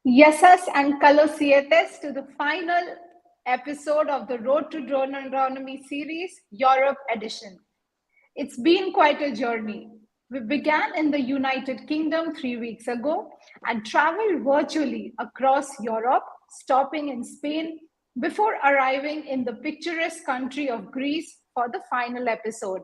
Yesas and Kalosietes to the final episode of the Road to Drone Autonomy Series, Europe edition. It's been quite a journey. We began in the United Kingdom 3 weeks ago and traveled virtually across Europe, stopping in Spain before arriving in the picturesque country of Greece for the final episode.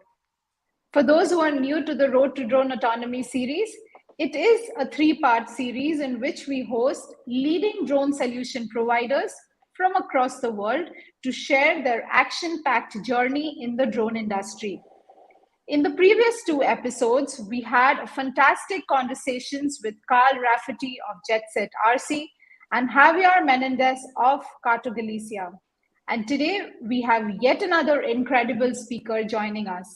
For those who are new to the Road to Drone Autonomy series, it is a three-part series in which we host leading drone solution providers from across the world to share their action-packed journey in the drone industry. In the previous two episodes, we had fantastic conversations with Carl Rafferty of JetSet RC and Javier Menendez of Carto Galicia. And today we have yet another incredible speaker joining us.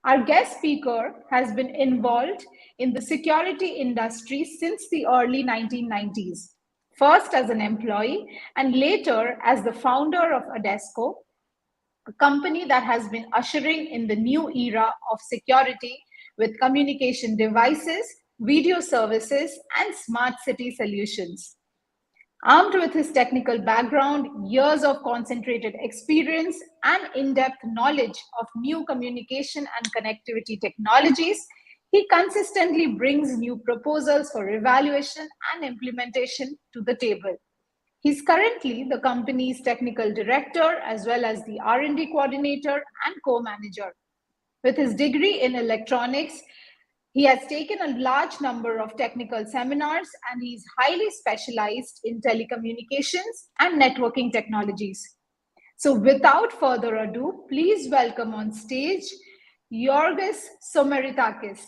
Our guest speaker has been involved in the security industry since the early 1990s, first as an employee and later as the founder of ADESCO, a company that has been ushering in the new era of security with communication devices, video services, and smart city solutions. Armed with his technical background, years of concentrated experience, and in-depth knowledge of new communication and connectivity technologies, he consistently brings new proposals for evaluation and implementation to the table. He's currently the company's technical director, as well as the R&D coordinator and co-manager. With his degree in electronics, he has taken a large number of technical seminars and he's highly specialized in telecommunications and networking technologies. So without further ado, please welcome on stage Yorgos Xomeritakis.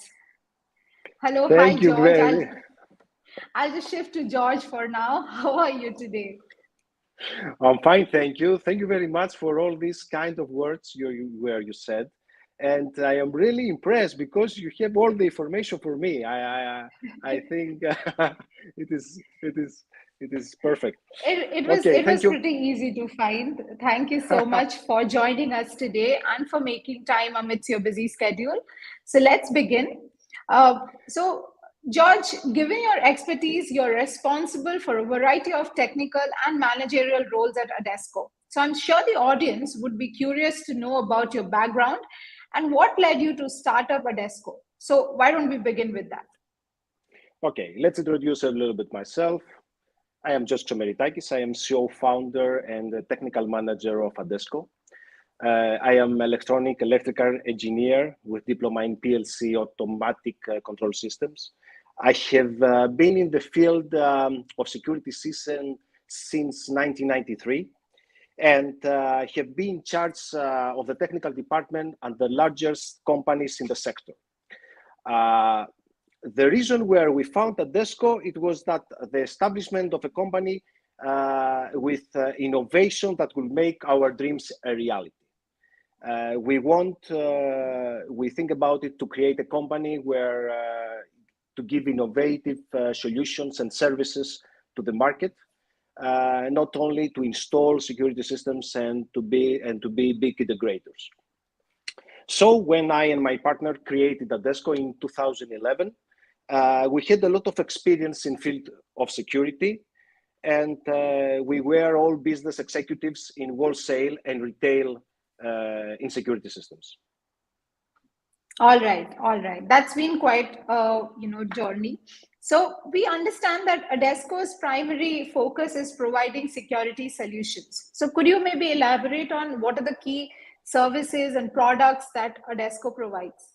Hello, hi Thank you George. I'll just shift to George for now. How are you today? I'm fine, thank you. Thank you very much for all these kind of words where you said. And I am really impressed because you have all the information for me. I think it is perfect. It was pretty easy to find. Thank you so much for joining us today and for making time amidst your busy schedule. So let's begin. George, given your expertise, you're responsible for a variety of technical and managerial roles at ADESCO. So I'm sure the audience would be curious to know about your background and what led you to start up ADESCO. So why don't we begin with that? Okay, let's introduce a little bit myself. I am George Xomeritakis. I am CEO, founder, and technical manager of ADESCO. I am electrical engineer with diploma in PLC automatic control systems. I have been in the field of security systems since 1993 and have been in charge of the technical department at the largest companies in the sector. The reason where we found ADESCO, it was that the establishment of a company with innovation that will make our dreams a reality. We think about it to create a company where to give innovative solutions and services to the market, not only to install security systems and to be big integrators. So when I and my partner created ADESCO in 2011, we had a lot of experience in field of security, and we were all business executives in wholesale and retail in security systems. All right. That's been quite a journey. So we understand that ADESCO's primary focus is providing security solutions. So could you maybe elaborate on what are the key services and products that ADESCO provides?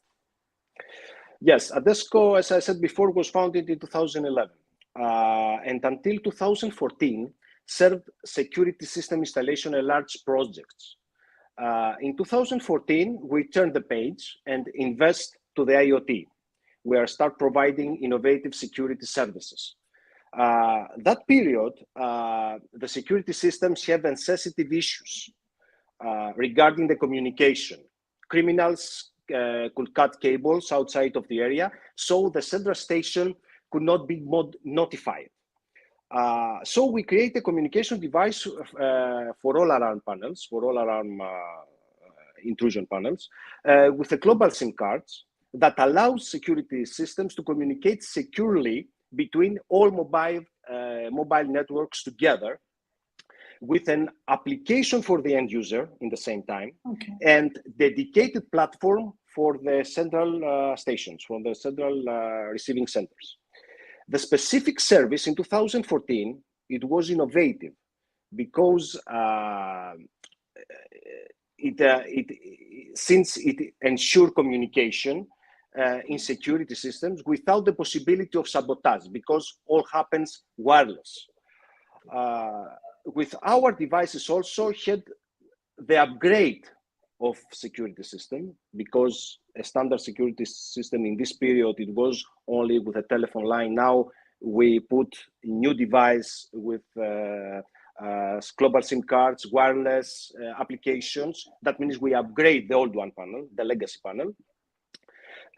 Yes, ADESCO, as I said before, was founded in 2011. And until 2014, served security system installation and large projects. In 2014, we turned the page and invest to the IoT, where start providing innovative security services. That period, the security systems have sensitive issues regarding the communication. Criminals could cut cables outside of the area, so the central station could not be notified. So we create a communication device for all alarm panels, for all alarm intrusion panels, with a global SIM cards that allows security systems to communicate securely between all mobile mobile networks together with an application for the end user in the same time, and dedicated platform for the central stations, for the central receiving centers. The specific service in 2014, it was innovative because since it ensured communication in security systems without the possibility of sabotage, because all happens wireless. With our devices also had the upgrade of security system, because a standard security system in this period, it was only with a telephone line. Now we put a new device with global SIM cards, wireless applications. That means we upgrade the old one panel, the legacy panel.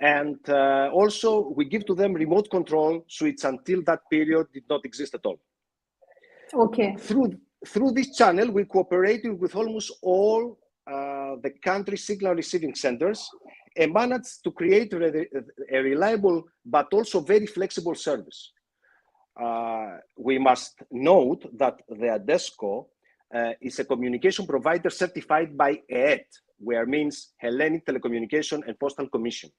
And also we give to them remote control, which until that period did not exist at all. Okay. Through this channel, we cooperated with almost all the country signal receiving centers and managed to create a reliable but also very flexible service. We must note that the ADESCO is a communication provider certified by EET, where means Hellenic Telecommunication and Postal Commission.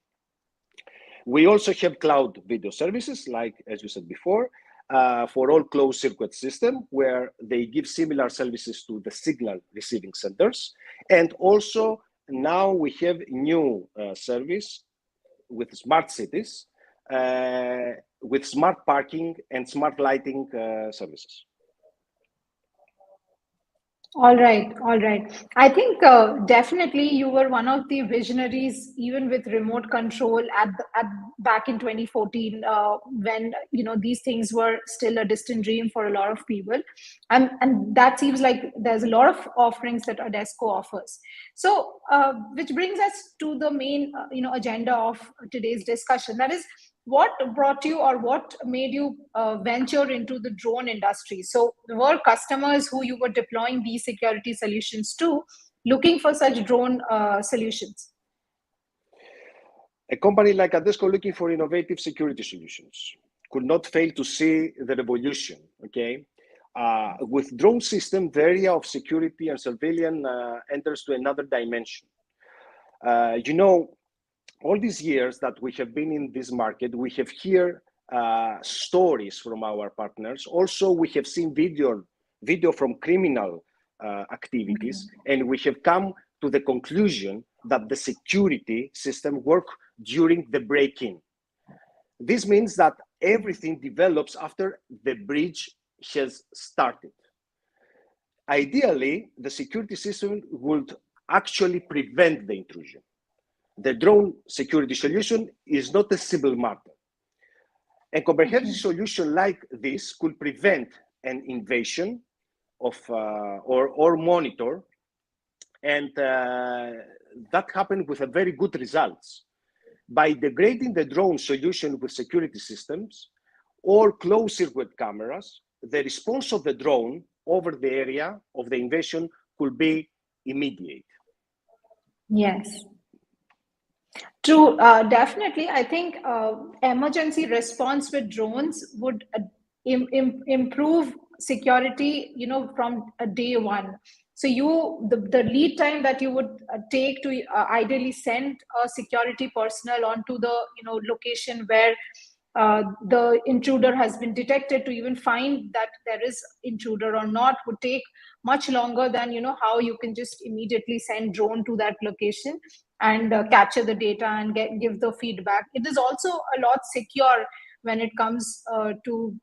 We also have cloud video services, like, as you said before, for all closed circuit system, where they give similar services to the signal receiving centers. And also now we have new service with smart cities, with smart parking and smart lighting services. All right. I think definitely you were one of the visionaries, even with remote control at back in 2014, when these things were still a distant dream for a lot of people, and that seems like there's a lot of offerings that ADESCO offers. So, which brings us to the main agenda of today's discussion. That is, what brought you, or what made you venture into the drone industry? So were customers who you were deploying these security solutions to looking for such drone solutions? A company like ADESCO looking for innovative security solutions could not fail to see the revolution, okay? With drone system, the area of security and surveillance enters to another dimension. All these years that we have been in this market, we have heard stories from our partners. Also, we have seen video from criminal activities, and we have come to the conclusion that the security system works during the break-in. This means that everything develops after the breach has started. Ideally, the security system would actually prevent the intrusion. The drone security solution is not a simple matter. A comprehensive solution like this could prevent an invasion of or monitor, and that happened with a very good results. By degrading the drone solution with security systems or closed circuit cameras, the response of the drone over the area of the invasion could be immediate. Yes. True, definitely. I think emergency response with drones would improve security, from day one. So the lead time that you would take to ideally send a security personnel onto the location where the intruder has been detected, to even find that there is intruder or not, would take much longer than how you can just immediately send drone to that location and capture the data and give the feedback. It is also a lot secure when it comes to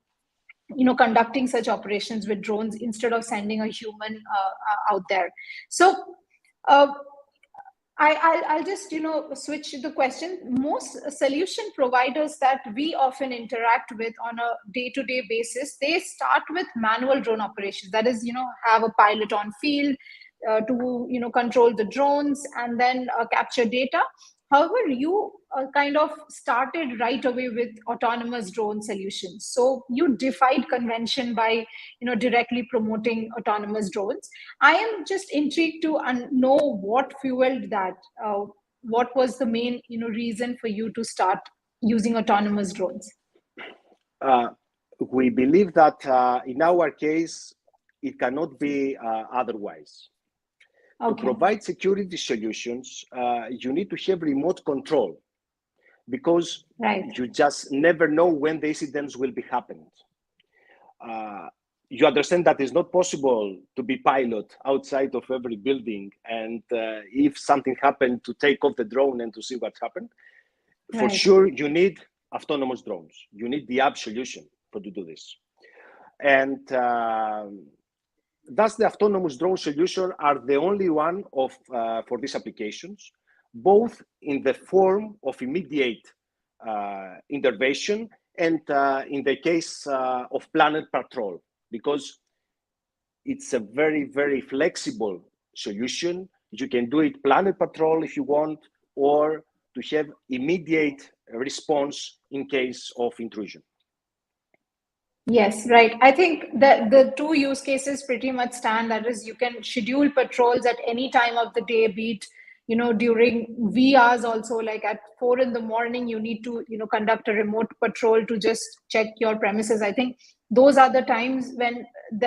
conducting such operations with drones instead of sending a human out there. So I'll just switch the question. Most solution providers that we often interact with on a day-to-day basis, they start with manual drone operations. That is, have a pilot on field to control the drones and then capture data. However, you kind of started right away with autonomous drone solutions. So you defied convention by directly promoting autonomous drones. I am just intrigued to know what fueled that. What was the main reason for you to start using autonomous drones? We believe that in our case, it cannot be otherwise. Okay. To provide security solutions, you need to have remote control, because you just never know when the incidents will be happening. You understand that it's not possible to be pilot outside of every building, and if something happened, to take off the drone and to see what's happened. For sure, you need autonomous drones. You need the app solution to do this. And thus the autonomous drone solution are the only one for these applications, both in the form of immediate intervention and in the case of planned patrol, because it's a very, very flexible solution. You can do it planned patrol if you want, or to have immediate response in case of intrusion. Yes, right. I think that the two use cases pretty much stand. That is, you can schedule patrols at any time of the day, be it, during V hours also, like at 4 in the morning, you need to, conduct a remote patrol to just check your premises. I think those are the times when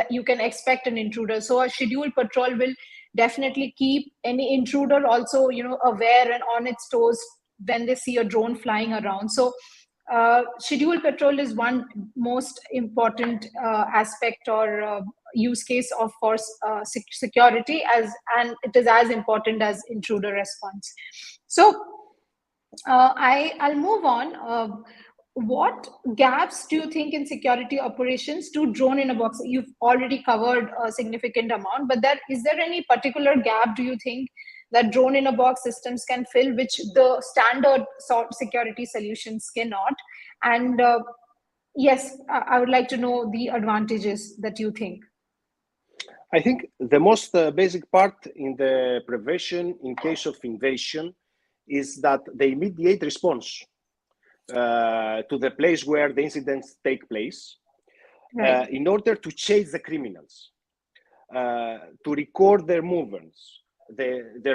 you can expect an intruder. So a scheduled patrol will definitely keep any intruder also, aware and on its toes when they see a drone flying around. So scheduled patrol is one most important aspect or use case of force security, and it is as important as intruder response. So I'll move on. What gaps do you think in security operations do drone in a box? You've already covered a significant amount, but is there any particular gap, do you think, that drone in a box systems can fill, which the standard sort security solutions cannot? And yes, I would like to know the advantages that you think. I think the most basic part in the prevention in case of invasion is that the immediate response to the place where the incidents take place, in order to chase the criminals, to record their movements, to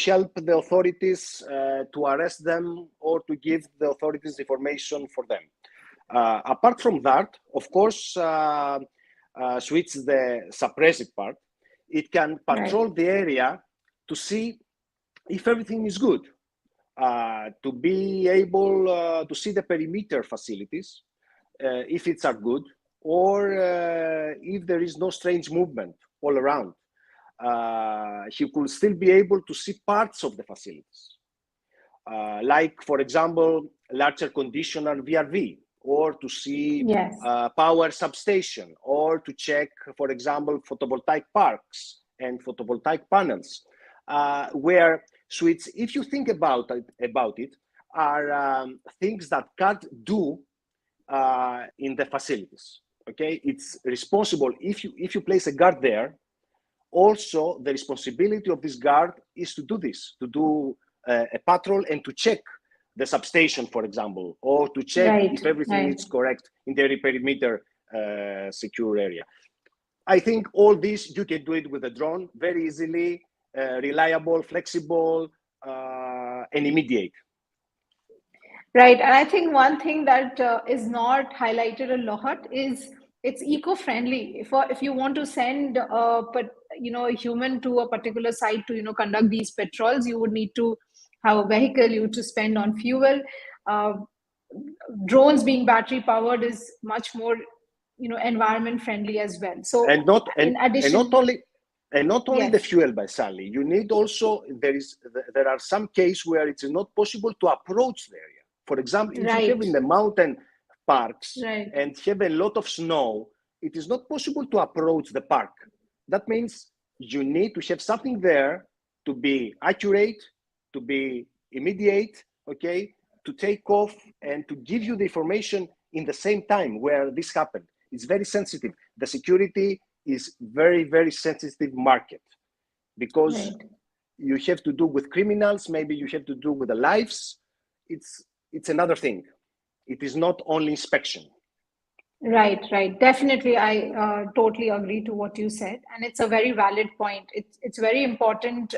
help the authorities to arrest them, or to give the authorities information for them. Apart from that, of course, switch the suppressive part. It can patrol the area to see if everything is good, to be able to see the perimeter facilities, if it's are good, or if there is no strange movement all around. He could still be able to see parts of the facilities, like, for example, larger conditioner VRV, or to see power substation, or to check, for example, photovoltaic parks and photovoltaic panels, where switch, if you think about it, are things that can't do in the facilities. Okay, it's responsible if you place a guard there. Also, the responsibility of this guard is to do this, to do a patrol and to check the substation, for example, or to check if everything is correct in the perimeter secure area. I think all this, you can do it with a drone very easily, reliable, flexible, and immediate. Right, and I think one thing that is not highlighted a lot is it's eco-friendly. If you want to send a human to a particular site to conduct these patrols, you would need to have a vehicle, you to spend on fuel. Drones being battery powered is much more environment friendly as well. So in addition, and not only the fuel, by Sally, you need also, there are some cases where it is not possible to approach the area. For example, if you have in the mountain parks and have a lot of snow, it is not possible to approach the park. That means you need to have something there to be accurate, to be immediate, okay, to take off and to give you the information in the same time where this happened. It's very sensitive. The security is very, very sensitive market, because you have to do with criminals, maybe you have to do with the lives. It's another thing. It is not only inspection. Right. Definitely, I totally agree to what you said, and it's a very valid point. It's very important.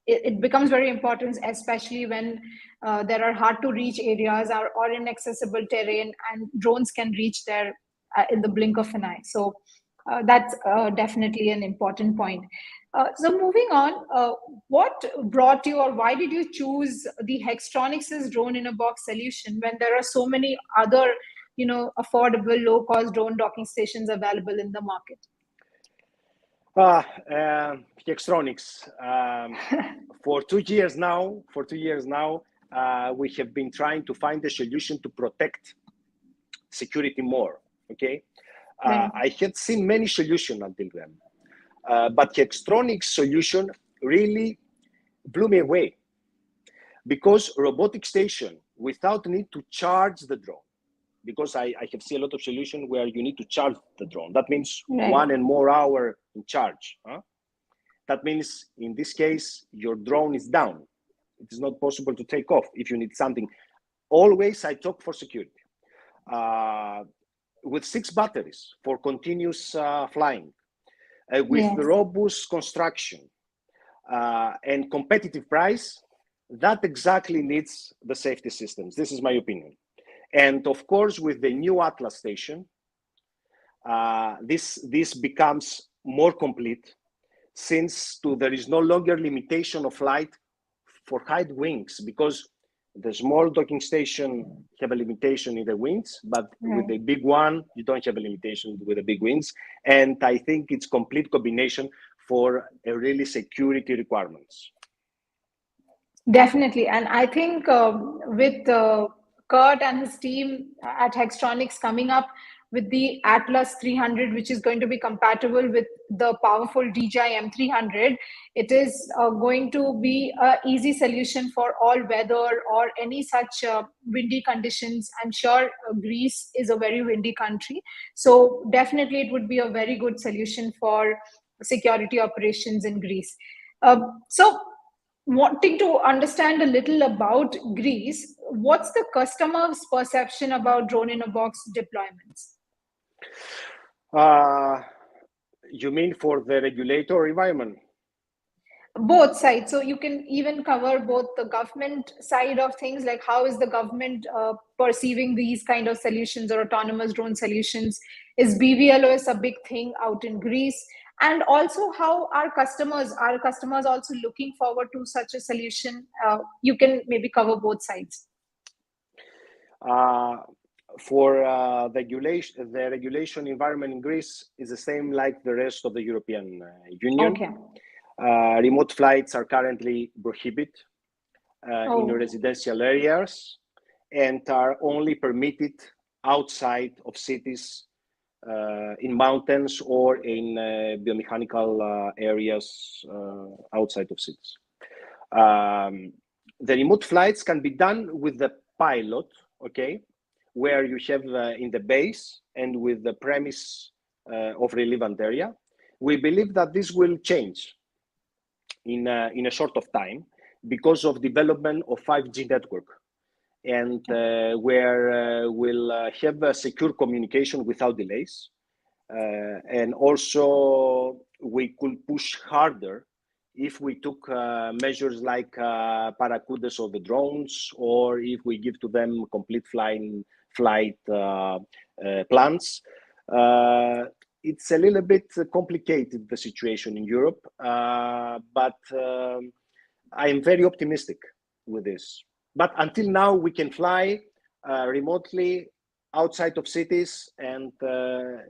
it becomes very important, especially when there are hard to reach areas or inaccessible terrain, and drones can reach there in the blink of an eye. So that's definitely an important point. So moving on, what brought you, or why did you choose the Hextronics' drone in a box solution when there are so many other, affordable, low-cost drone docking stations available in the market? Hextronics. For 2 years now, we have been trying to find a solution to protect security more. Okay, Right. I had seen many solutions until then, but Hextronics solution really blew me away, because robotic station without need to charge the drone. Because I have seen a lot of solutions where you need to charge the drone. That means Right. 1 and more hour in charge. That means in this case, your drone is down. It is not possible to take off if you need something. Always I talk for security. With 6 batteries for continuous flying, with Yes. robust construction and competitive price, that exactly needs the safety systems. This is my opinion. And of course, with the new Atlas station, this becomes more complete, since there is no longer limitation of flight for high wings, because the small docking station have a limitation in the wings, but with the big one, you don't have a limitation with the big wings. And I think it's complete combination for a really security requirements. Definitely. And I think with Kurt and his team at Hextronics coming up with the Atlas 300, which is going to be compatible with the powerful DJI M300, it is going to be an easy solution for all weather or any such windy conditions. I'm sure Greece is a very windy country. So definitely it would be a very good solution for security operations in Greece. So wanting to understand a little about Greece, what's the customer's perception about drone in a box deployments? You mean for the regulator environment? Both sides. So you can even cover both the government side of things, like how is the government perceiving these kind of solutions or autonomous drone solutions? Is BVLOS a big thing out in Greece? And also how are customers also looking forward to such a solution? You can maybe cover both sides. For the regulation environment in Greece is the same like the rest of the European Union. Okay. Remote flights are currently prohibited in residential areas and are only permitted outside of cities, in mountains or in biomechanical areas outside of cities. The remote flights can be done with the pilot, okay, where you have in the base and with the premise of relevant area. We believe that this will change in a short of time because of development of 5G network, and where we'll have a secure communication without delays. And also we could push harder if we took measures like paracudas of the drones, or if we give to them complete flight plans. It's a little bit complicated, the situation in Europe, but I am very optimistic with this. But until now, we can fly remotely outside of cities and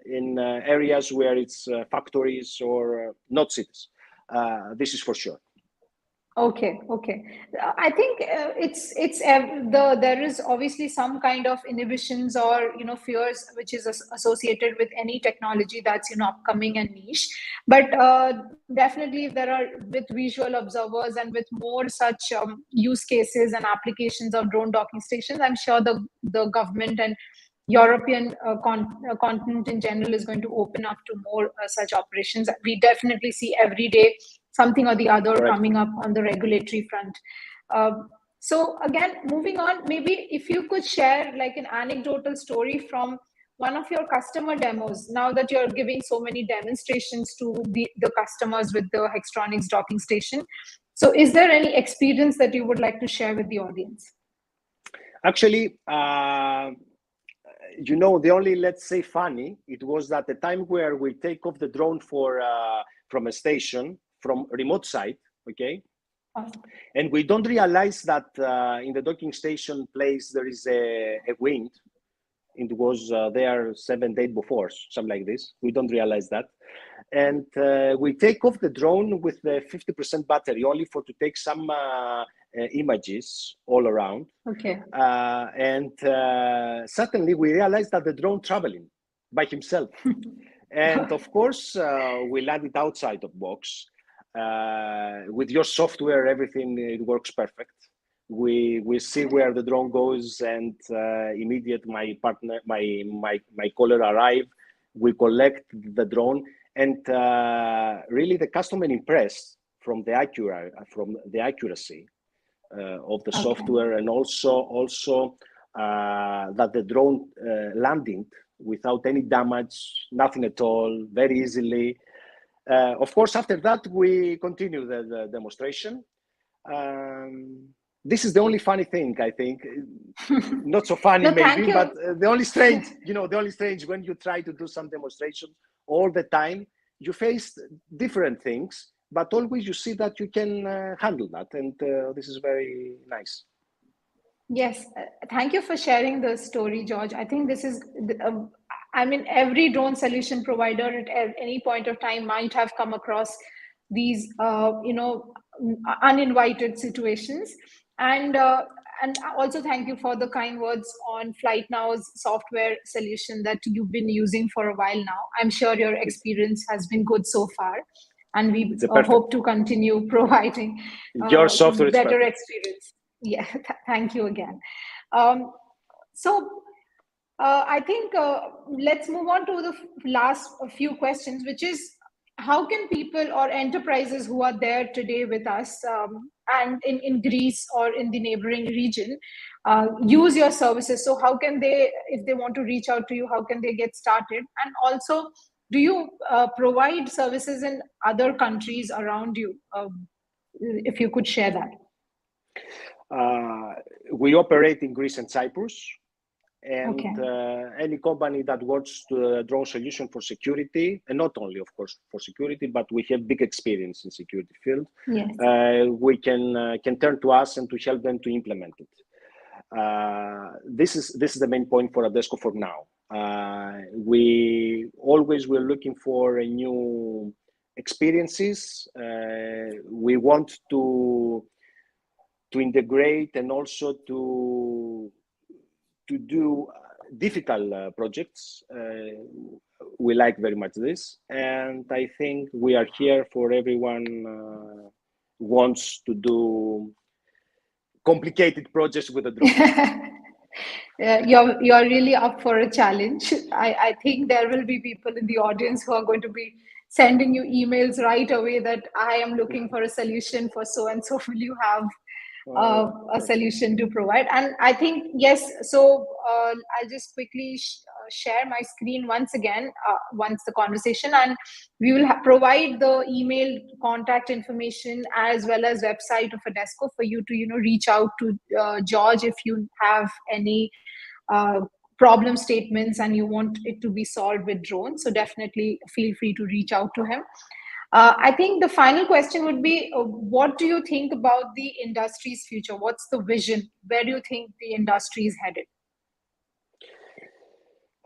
in areas where it's factories or not cities. This is for sure. Okay. I think there is obviously some kind of inhibitions or fears which is associated with any technology that's upcoming and niche. But definitely, if there are with visual observers and with more such use cases and applications of drone docking stations, I'm sure the government and European continent in general is going to open up to more such operations. We definitely see every day something or the other Correct. coming up on the regulatory front. So again, moving on, maybe if you could share like an anecdotal story from one of your customer demos, now that you're giving so many demonstrations to the customers with the Hextronics docking station. So is there any experience that you would like to share with the audience? Actually, you know, the only, let's say, funny, it was that the time where we take off the drone from a station, from remote site, okay? Awesome. And we don't realize that in the docking station place, there is a wind. It was there 7 days before, something like this. We don't realize that. And we take off the drone with the 50% battery only to take some images all around. Okay. And suddenly we realized that the drone traveling by himself. And of course, we landed outside of box. With your software, everything, it works perfect. We see where the drone goes, and immediate my partner, my caller arrive. We collect the drone, and really the customer impressed from the accuracy of the software, and also that the drone landing without any damage, nothing at all, very easily. Of course, after that we continue the demonstration. This is the only funny thing, I think. Not so funny, No, maybe, but the only strange, you know, the only strange when you try to do some demonstration all the time, you face different things, but always you see that you can handle that. And this is very nice. Yes, thank you for sharing the story, George. I think this is, I mean, every drone solution provider at any point of time might have come across these, you know, uninvited situations. And also thank you for the kind words on FlightNow's software solution that you've been using for a while now. I'm sure your experience has been good so far, and we hope to continue providing your software better experience. Yeah, thank you again. So I think let's move on to the last few questions, which is how can people or enterprises who are there today with us and in Greece or in the neighboring region use your services? So how can they, if they want to reach out to you, how can they get started? And also, do you provide services in other countries around you? If you could share that. We operate in Greece and Cyprus, and any company that wants to drone solution for security, and not only, of course, for security, but we have big experience in security field. Yes. We can turn to us and to help them to implement it. This is the main point for ADESCO for now. We're looking for a new experiences. We want to integrate and also to do difficult projects. We like very much this, and I think we are here for everyone wants to do complicated projects with a drone. You're really up for a challenge. I think there will be people in the audience who are going to be sending you emails right away that I am looking for a solution for so and so. Will you have a solution to provide? And I think, yes, so I'll just quickly share my screen once again, once the conversation, and we will provide the email contact information as well as website of ADESCO for you to, you know, reach out to George if you have any problem statements and you want it to be solved with drones. So definitely feel free to reach out to him. I think the final question would be, what do you think about the industry's future? What's the vision? Where do you think the industry is headed?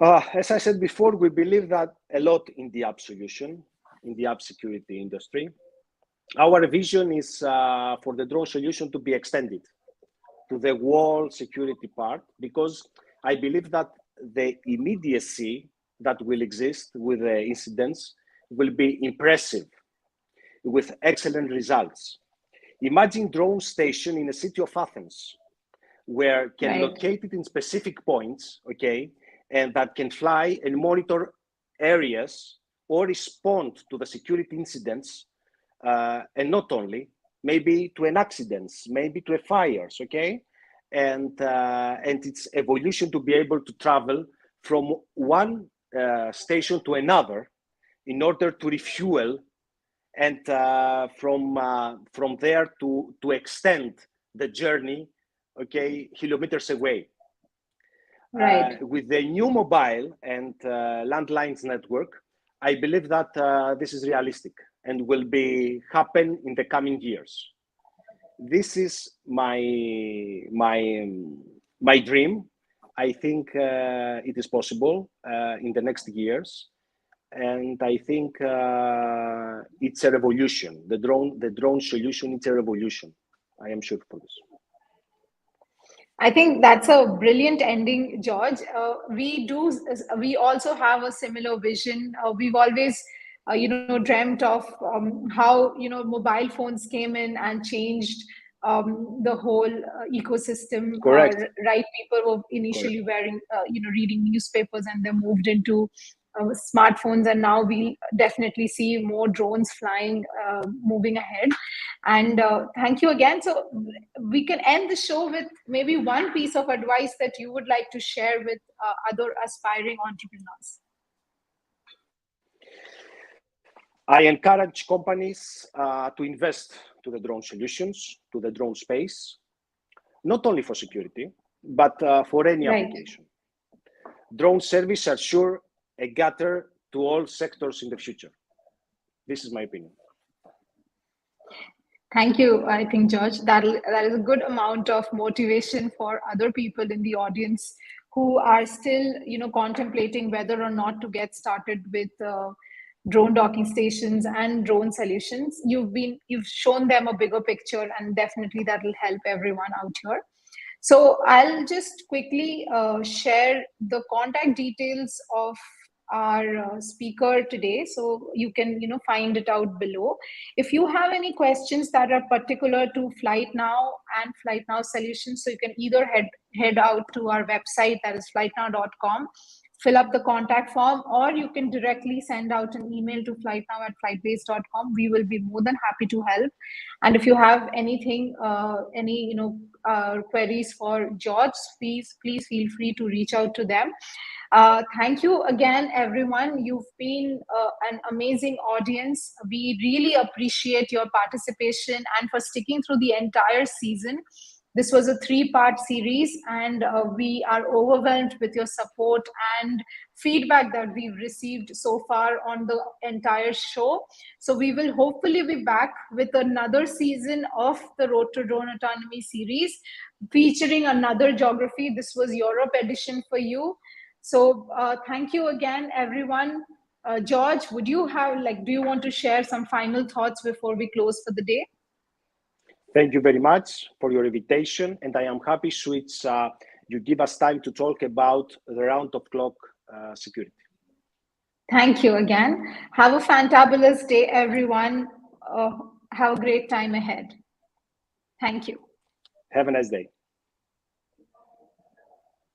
As I said before, we believe that a lot in the app solution, in the app security industry. Our vision is for the drone solution to be extended to the whole security part, because I believe that the immediacy that will exist with the incidents will be impressive with excellent results. Imagine drone station in a city of Athens, where can locate it in specific points, okay, and that can fly and monitor areas or respond to the security incidents, and not only, maybe to an accidents, maybe to a fires, okay, and its evolution to be able to travel from one station to another in order to refuel and from there to extend the journey, okay, kilometers away. Right. With the new mobile and landlines network, I believe that this is realistic and will be happen in the coming years. This is my dream. I think it is possible in the next years, and I think it's a revolution. The drone solution, it's a revolution. I am sure for this. I think that's a brilliant ending, George. We also have a similar vision. We've always, dreamt of how, mobile phones came in and changed the whole ecosystem. Correct. Right, people were initially Correct. wearing, reading newspapers, and they moved into smartphones, and now we definitely see more drones flying, moving ahead. And thank you again. So we can end the show with maybe one piece of advice that you would like to share with other aspiring entrepreneurs. I encourage companies to invest to the drone solutions, to the drone space, not only for security, but for any application. Drone service are sure a gutter to all sectors in the future. This is my opinion. Thank you. I think, George, that is a good amount of motivation for other people in the audience who are still, contemplating whether or not to get started with drone docking stations and drone solutions. You've shown them a bigger picture, and definitely that will help everyone out here. So I'll just quickly share the contact details of our speaker today, so you can find it out below. If you have any questions that are particular to Flight Now and Flight Now solutions, so you can either head out to our website, that is flightnow.com, fill up the contact form, or you can directly send out an email to flightnow@flightbase.com. We will be more than happy to help. And if you have anything, any queries for George, please feel free to reach out to them. Thank you again, everyone. You've been an amazing audience. We really appreciate your participation and for sticking through the entire season. This was a 3-part series, and we are overwhelmed with your support and feedback that we've received so far on the entire show. So we will hopefully be back with another season of the Road to Drone Autonomy series, featuring another geography. This was Europe edition for you. So thank you again, everyone. George, do you want to share some final thoughts before we close for the day? Thank you very much for your invitation, and I am happy, Switch, you give us time to talk about the round-of-clock security. Thank you again. Have a fantabulous day, everyone. Have a great time ahead. Thank you. Have a nice day.